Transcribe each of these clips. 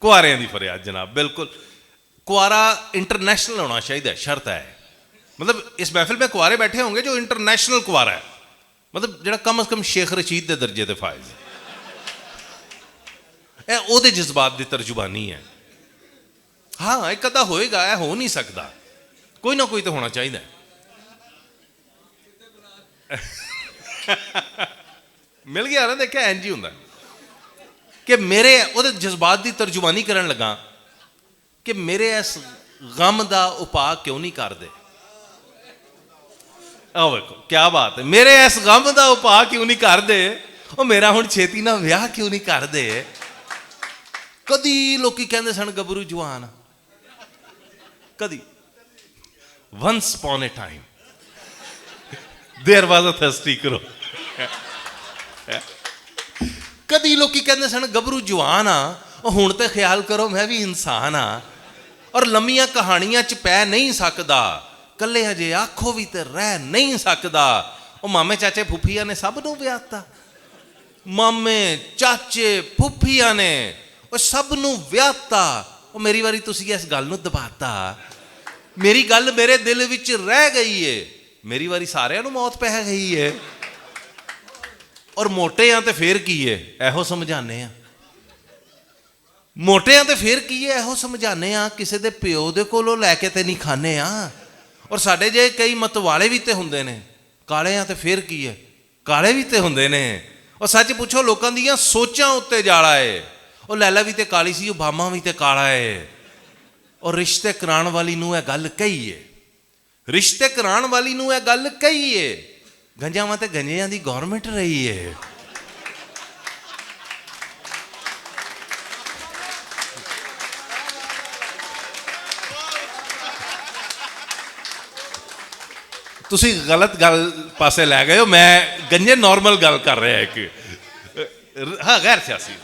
कुआरियां दी फरियाद जनाब, बिल्कुल। कुआरा इंटरनेशनल होना चाहिए, शर्त है। मतलब इस महफिल में कुआरे बैठे होंगे जो इंटरनेशनल कुआरा है, मतलब जो कम अज कम शेख रशीद के दर्जे के फायज है, ओहदे जज्बात की तर्जुबानी है। हाँ एक अद्धा होएगा, यह हो नहीं सकता, कोई ना कोई तो होना चाहिए। मिल गया ना, देखा इंज ही होंदा कि मेरे ओहदे जज्बात की तर्जुबानी करन लगा कि मेरे इस गम का उपा क्यों नहीं करते। देखो क्या बात है, मेरे इस गम का उपा क्यों नहीं करते, और मेरा हुण छेती ना विआह क्यों नहीं करते। कदी लोकी कहंदे सन गबरू जवान, कदी once upon a time there was a thirsty crow. कदी लोकी कहंदे सन गबरू जवान आ, हुण ते ख्याल करो मैं भी इंसान हाँ, और लम्मियां कहानियां च पै नहीं सकदा, कल्ले हजे आखो भी ते रह नहीं सकदा। वो मामे चाचे फुफिया ने सब नूं व्याहता, मामे चाचे फुफिया ने वो सब नूं व्याहता। वो मेरी वारी तुसीं इस गल नूं दबाता, मेरी गल मेरे दिल विच रह गई है, मेरी वारी सारियां नूं मौत पै गई है। और मोटे हाँ तो फिर की है, एहो समझाने हैं। मोटे हाँ तो फिर की है, एहो समझाने हाँ। किसी के प्यो दे कोलों लैके तो नहीं खाने हाँ। और साडे जे कई मतवाले भी तो होंदे ने, काले हाँ तो फिर की है, काले भी तो होंदे ने। और सच पुछो लोगों दी सोचां उत्ते जाला है। और लैला भी तो काली सी, ओबामा भी तो काला है। और रिश्ते कराण वाली नूं यह गल कही है, रिश्ते कराण वाली नूं यह गल कही है, गंजावां ते गंजियां दी गौरमेंट रही है। तुसी गलत गल पासे लै गए हो, मैं गंजे नॉर्मल गल कर रहा है कि हाँ गैर सियासी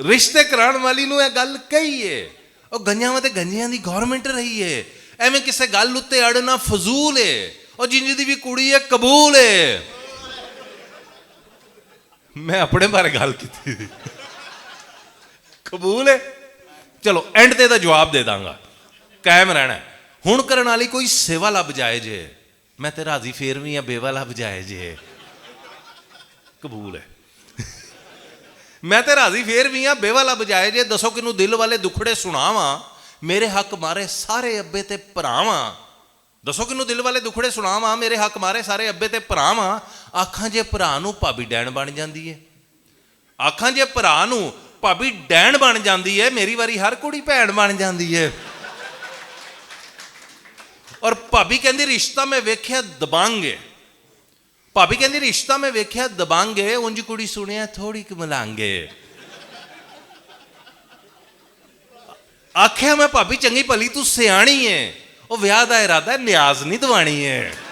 रिश्ते कराण वाली नूं यह गल कही है। और गंजावां ते गंजियां दी गौरमेंट रही है, एवें किसे गल उत्ते अड़ना फजूल है। और जिंज दी भी कुड़ी है कबूल है। मैं अपने बारे गल की कबूल है। चलो एंड ते दा जवाब दे दांगा, कायम रहना है। हुण करन वाली कोई सेवा लभ जाए जे, मैं ते राजी फेर भी हाँ, बेवा लभ जाए जे, कबूल है। मैं ते राजी फेर भी हाँ, बेवा लभ जाए जे। दसो किनू दिल वाले दुखड़े सुनावा, मेरे हक मारे सारे अब्बे ते भरावा। दसो किनू दिल वाले दुखड़े सुनावा, मेरे हक मारे सारे अब्बे ते भरावा। आखां जे भरा नूं भाभी डैन बन जाती है, आखां जे भरा नूं भाभी डैन बन जाती है, मेरी वारी हर कुड़ी भैन बन जाती है। और भाभी कहती रिश्ता मैं वेख्या दबांगे, भाभी कहती रिश्ता मैं वेख्या दबांगे, उंज कुड़ी सुनिया थोड़ी क मलांगे। आख्या मैं भाभी चंगी भली तू सियाणी है, वो विआह का इरादा न्याज नहीं दवानी है।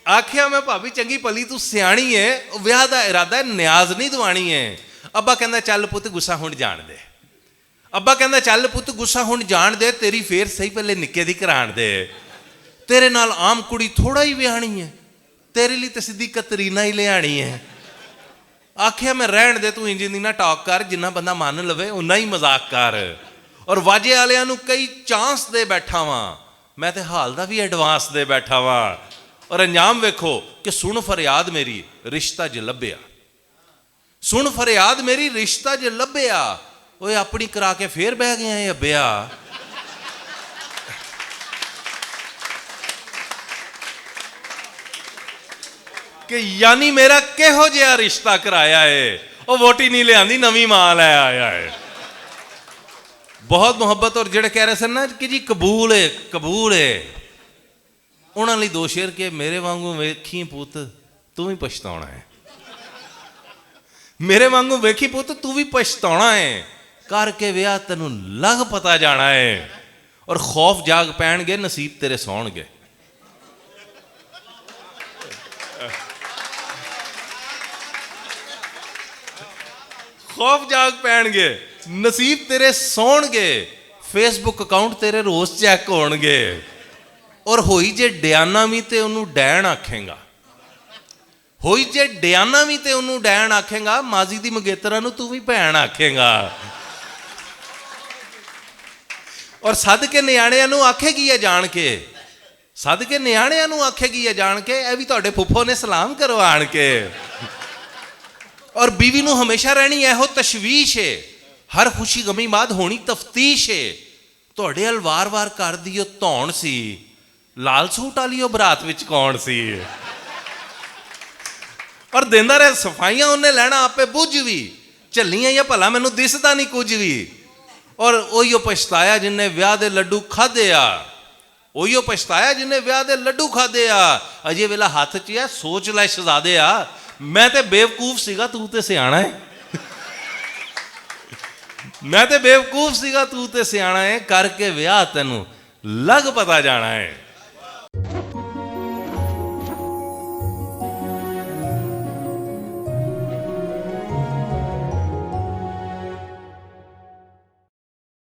आख्या मैं भाभी चंगी भली तू सियाणी है, विआह का इरादा न्याज नहीं दवानी है। अब्बा कहंदा चल पुत गुस्सा हुण जाण दे, अब्बा कहंदा चल पुत गुस्सा हुण जाण दे, तेरी फेर सही पहले निक्के दी कराण दे। तेरे नाल आम कुड़ी थोड़ा ही विआहणी है, तेरे लिए तो सीधी कतरीना ही लियाणी है। आख्या मैं रहन दे, तू इंज दी ना टॉक कर, जिन्ना बंदा मान लवे उन्ना ही मजाक कर। और वाजे वालियां नूं कई चांस दे बैठा वां, मैं ते हाल दा भी एडवांस दे बैठा वां। और अंजाम वेखो कि सुन फरियाद मेरी रिश्ता ज लभ्या, सुन फरियाद मेरी रिश्ता ज लभ्या। ओए अपनी करा के फिर बह गया अब्बिया। कि यानी मेरा किहो जिहा रिश्ता कराया है, वो वोटी नहीं लिया नवी मां लै आया है। बहुत मुहब्बत। और जेड़े कह रहे सन ना कि जी कबूल है कबूल है, उन्होंने लिए दो शेर के, मेरे वांगू वेखी पुत तू भी पछताना है, मेरे वांगू वेखी पुत तू भी पछताना है, करके विआह तेनू लग पता जाना है। और खौफ जाग पैणगे नसीब तेरे सौणगे। खौफ जाग पैणगे नसीब तेरे सौणगे, फेसबुक अकाउंट तेरे रोज चैक होणगे। ਔਰ ਹੋਈ ਜੇ ਡਿਆਨਾ ਵੀ ਤੇ ਉਹਨੂੰ ਡੈਣ ਆਖੇਗਾ, ਹੋਈ ਜੇ ਡਿਆਨਾ ਵੀ ਤੇ ਉਹਨੂੰ ਡੈਣ ਆਖੇਗਾ, ਮਾਜ਼ੀ ਦੀ ਮੰਗੇਤਰਾਂ ਨੂੰ ਤੂੰ ਵੀ ਭੈਣ ਆਖੇਗਾ। ਔਰ ਸਦਕੇ ਨਿਆਣਿਆਂ ਨੂੰ ਆਖੇਗੀ ਹੈ ਜਾਣ ਕੇ, ਸਦਕੇ ਨਿਆਣਿਆਂ ਨੂੰ ਆਖੇਗੀ ਹੈ ਜਾਣ ਕੇ, ਇਹ ਵੀ ਤੁਹਾਡੇ ਫੁੱਫੋ ਨੇ ਸਲਾਮ ਕਰਵਾਣ ਕੇ। ਔਰ ਬੀਵੀ ਨੂੰ ਹਮੇਸ਼ਾ ਰਹਿਣੀ ਇਹੋ ਤਸ਼ਵੀਸ਼ ਏ, ਹਰ ਖੁਸ਼ੀ ਗਮੀ ਬਾਅਦ ਹੋਣੀ ਤਫਤੀਸ਼ ਏ। ਤੁਹਾਡੇ ਵੱਲ ਵਾਰ-ਵਾਰ ਕਰਦੀ ਉਹ ਧੌਣ ਸੀ, ਲਾਲ ਸੂਟ ਵਾਲੀ ਉਹ ਬਰਾਤ ਵਿੱਚ ਕੌਣ ਸੀ। ਔਰ ਦਿੰਦਾ ਰਿਹਾ ਸਫਾਈਆਂ ਉਹਨੇ ਲੈਣਾ ਆਪੇ ਬੁੱਝ ਵੀ, ਝੱਲੀਆਂ ਜਾਂ ਭਲਾ ਮੈਨੂੰ ਦਿਸਦਾ ਨਹੀਂ ਕੁਝ ਵੀ। ਔਰ ਉਹੀਓ ਪਛਤਾਇਆ ਜਿੰਨੇ ਵਿਆਹ ਦੇ ਲੱਡੂ ਖਾਧੇ ਆ, ਉਹੀਓ ਪਛਤਾਇਆ ਜਿੰਨੇ ਵਿਆਹ ਦੇ ਲੱਡੂ ਖਾਧੇ ਆ। ਅਜੇ ਵੇਲਾ ਹੱਥ 'ਚ ਆ, ਸੋਚ ਲੈ ਸ਼ਹਜ਼ਾਦੇ ਆ, ਮੈਂ ਤੇ ਬੇਵਕੂਫ ਸੀਗਾ ਤੂੰ ਤੇ ਸਿਆਣਾ ਹੈ, ਮੈਂ ਤੇ ਬੇਵਕੂਫ ਸੀਗਾ ਤੂੰ ਤੇ ਸਿਆਣਾ ਹੈ, ਕਰਕੇ ਵਿਆਹ ਤੈਨੂੰ ਲੱਗ ਪਤਾ ਜਾਣਾ ਹੈ।